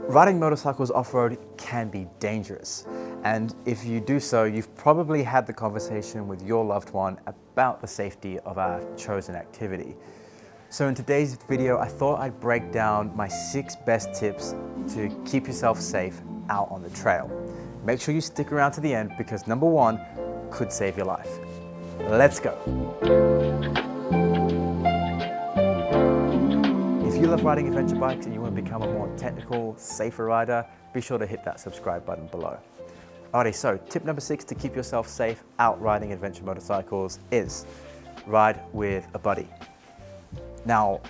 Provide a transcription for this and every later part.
Riding motorcycles off-road can be dangerous, and if you do so, you've probably had the conversation with your loved one about the safety of our chosen activity. So in today's video, I thought I'd break down my 6 best tips to keep yourself safe out on the trail. Make sure you stick around to the end because number 1 could save your life. Let's go. If you love riding adventure bikes and you want to become a more technical, safer rider, be sure to hit that subscribe button below. Alrighty, so tip number 6 to keep yourself safe out riding adventure motorcycles is ride with a buddy. Now,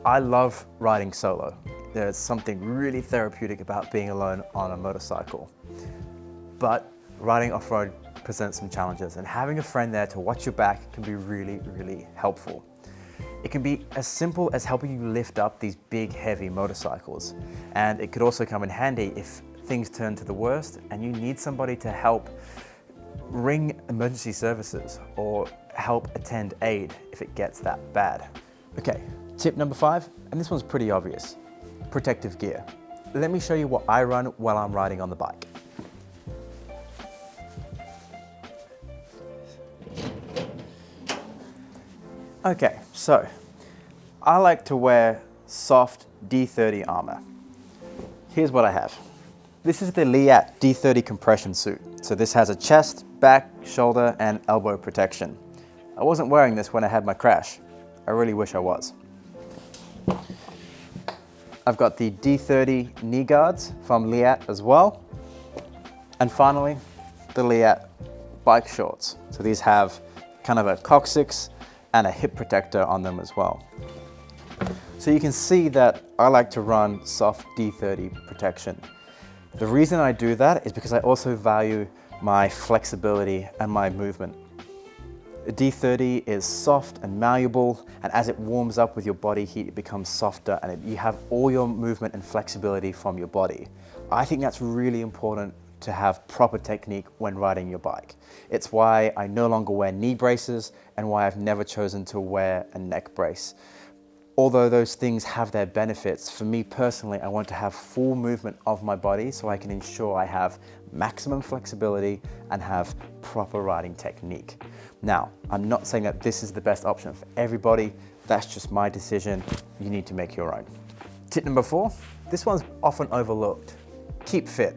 I love riding solo. There's something really therapeutic about being alone on a motorcycle. But riding off-road presents some challenges, and having a friend there to watch your back can be really, really helpful. It can be as simple as helping you lift up these big, heavy motorcycles. And it could also come in handy if things turn to the worst and you need somebody to help ring emergency services or help attend aid if it gets that bad. Okay, tip number 5, and this one's pretty obvious. Protective gear. Let me show you what I run while I'm riding on the bike. Okay, so I like to wear soft D30 armor. Here's what I have. This is the Liat D30 compression suit. So this has a chest, back, shoulder, and elbow protection. I wasn't wearing this when I had my crash. I really wish I was. I've got the D30 knee guards from Liat as well. And finally, the Liat bike shorts. So these have kind of a coccyx and a hip protector on them as well. So you can see that I like to run soft D30 protection. The reason I do that is because I also value my flexibility and my movement. The D30 is soft and malleable, and as it warms up with your body heat, it becomes softer and you have all your movement and flexibility from your body. I think that's really important to have proper technique when riding your bike. It's why I no longer wear knee braces and why I've never chosen to wear a neck brace. Although those things have their benefits, for me personally, I want to have full movement of my body so I can ensure I have maximum flexibility and have proper riding technique. Now, I'm not saying that this is the best option for everybody. That's just my decision. You need to make your own. Tip number 4, this one's often overlooked. Keep fit.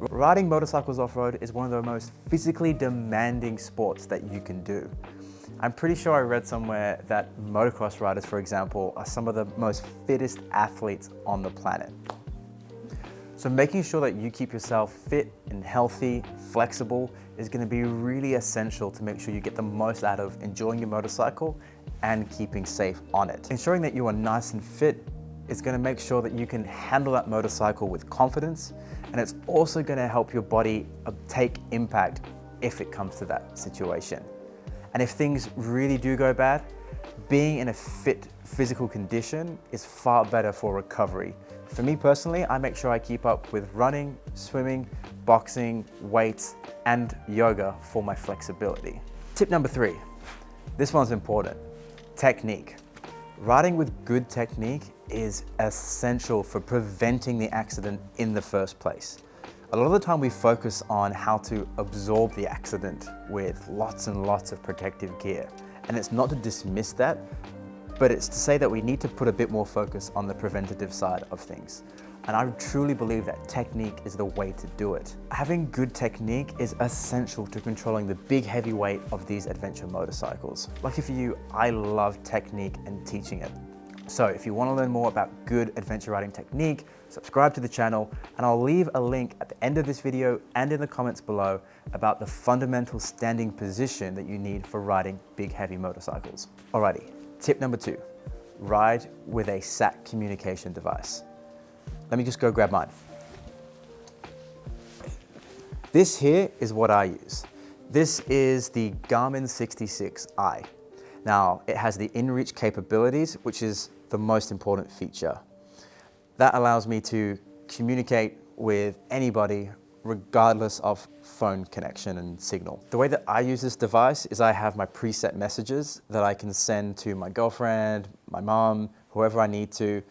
Riding motorcycles off-road is one of the most physically demanding sports that you can do. I'm pretty sure I read somewhere that motocross riders, for example, are some of the most fittest athletes on the planet. So making sure that you keep yourself fit and healthy, flexible, is going to be really essential to make sure you get the most out of enjoying your motorcycle and keeping safe on it. Ensuring that you are nice and fit is going to make sure that you can handle that motorcycle with confidence, and it's also going to help your body take impact if it comes to that situation. And if things really do go bad, being in a fit physical condition is far better for recovery. For me personally, I make sure I keep up with running, swimming, boxing, weights, and yoga for my flexibility. Tip number 3, this one's important, technique. Riding with good technique is essential for preventing the accident in the first place. A lot of the time we focus on how to absorb the accident with lots and lots of protective gear. And it's not to dismiss that, but it's to say that we need to put a bit more focus on the preventative side of things. And I truly believe that technique is the way to do it. Having good technique is essential to controlling the big heavy weight of these adventure motorcycles. Lucky for you, I love technique and teaching it. So if you want to learn more about good adventure riding technique, subscribe to the channel, and I'll leave a link at the end of this video and in the comments below about the fundamental standing position that you need for riding big heavy motorcycles. Alrighty, tip number 2, ride with a sat communication device. Let me just go grab mine. This here is what I use. This is the Garmin 66i. Now, it has the inReach capabilities, which is the most important feature. That allows me to communicate with anybody regardless of phone connection and signal. The way that I use this device is I have my preset messages that I can send to my girlfriend, my mom, whoever I need to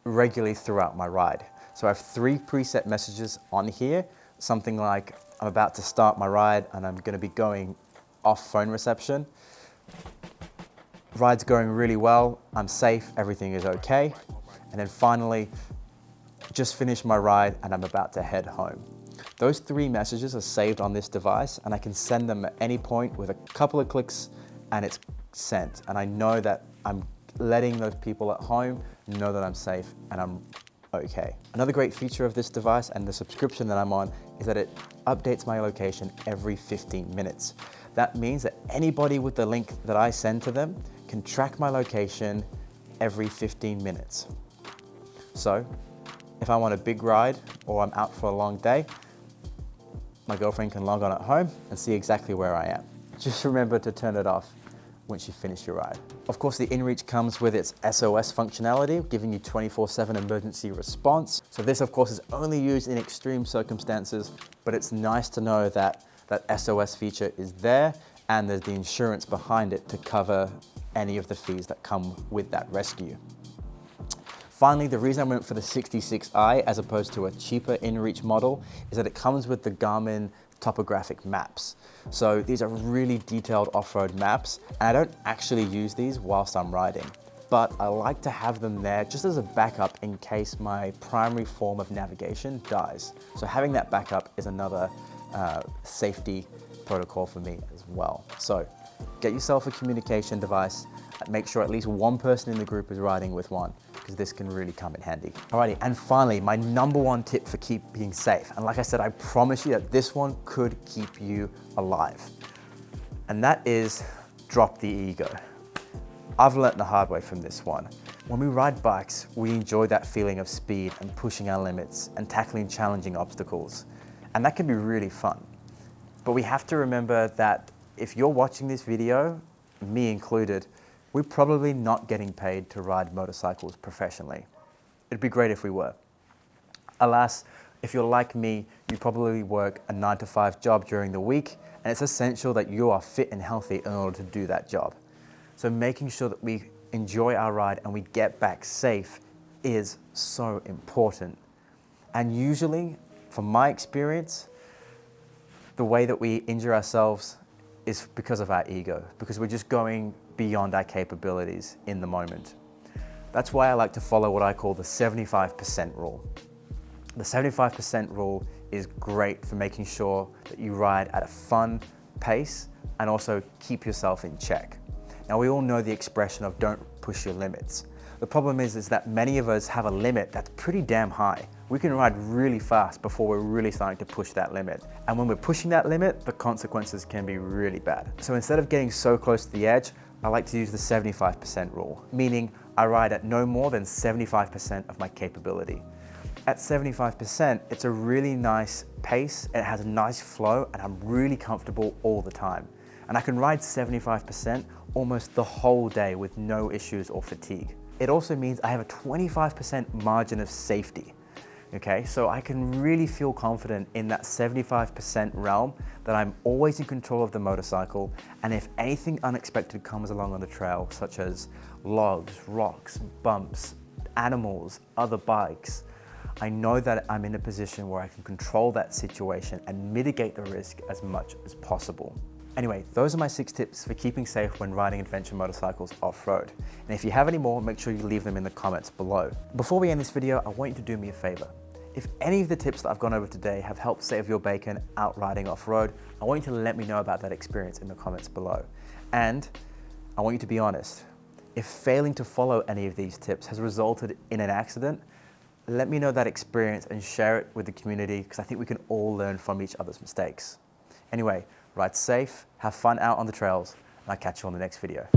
regularly throughout my ride. So I have 3 preset messages on here, something like I'm about to start my ride and I'm going to be going off phone reception. Ride's going really well, I'm safe, everything is okay. And then finally, just finished my ride and I'm about to head home. Those 3 messages are saved on this device and I can send them at any point with a couple of clicks and it's sent. And I know that I'm letting those people at home know that I'm safe and I'm okay. Another great feature of this device and the subscription that I'm on is that it updates my location every 15 minutes. That means that anybody with the link that I send to them can track my location every 15 minutes. So if I want a big ride or I'm out for a long day, my girlfriend can log on at home and see exactly where I am. Just remember to turn it off once you finish your ride. Of course, the inReach comes with its SOS functionality, giving you 24/7 emergency response. So this, of course, is only used in extreme circumstances, but it's nice to know that that SOS feature is there and there's the insurance behind it to cover any of the fees that come with that rescue. Finally, the reason I went for the 66i as opposed to a cheaper inReach model is that it comes with the Garmin topographic maps. So these are really detailed off-road maps, and I don't actually use these whilst I'm riding, but I like to have them there just as a backup in case my primary form of navigation dies. So having that backup is another safety protocol for me as well. So get yourself a communication device, make sure at least one person in the group is riding with one, because this can really come in handy. Alrighty, and finally, my #1 tip for keeping safe. And like I said, I promise you that this one could keep you alive. And that is drop the ego. I've learned the hard way from this one. When we ride bikes, we enjoy that feeling of speed and pushing our limits and tackling challenging obstacles. And that can be really fun. But we have to remember that if you're watching this video, me included, we're probably not getting paid to ride motorcycles professionally. It'd be great if we were. Alas, if you're like me, you probably work a 9-to-5 job during the week, and it's essential that you are fit and healthy in order to do that job. So making sure that we enjoy our ride and we get back safe is so important. And usually, from my experience, the way that we injure ourselves is because of our ego, because we're just going beyond our capabilities in the moment. That's why I like to follow what I call the 75% rule. The 75% rule is great for making sure that you ride at a fun pace and also keep yourself in check. Now, we all know the expression of don't push your limits. The problem is that many of us have a limit that's pretty damn high. We can ride really fast before we're really starting to push that limit. And when we're pushing that limit, the consequences can be really bad. So instead of getting so close to the edge, I like to use the 75% rule, meaning I ride at no more than 75% of my capability. At 75%, it's a really nice pace, it has a nice flow, and I'm really comfortable all the time. And I can ride 75% almost the whole day with no issues or fatigue. It also means I have a 25% margin of safety. Okay, so I can really feel confident in that 75% realm that I'm always in control of the motorcycle, and if anything unexpected comes along on the trail, such as logs, rocks, bumps, animals, other bikes, I know that I'm in a position where I can control that situation and mitigate the risk as much as possible. Anyway, those are my 6 tips for keeping safe when riding adventure motorcycles off-road. And if you have any more, make sure you leave them in the comments below. Before we end this video, I want you to do me a favor. If any of the tips that I've gone over today have helped save your bacon out riding off-road, I want you to let me know about that experience in the comments below. And I want you to be honest. If failing to follow any of these tips has resulted in an accident, let me know that experience and share it with the community, because I think we can all learn from each other's mistakes. Anyway, ride safe, have fun out on the trails, and I'll catch you on the next video.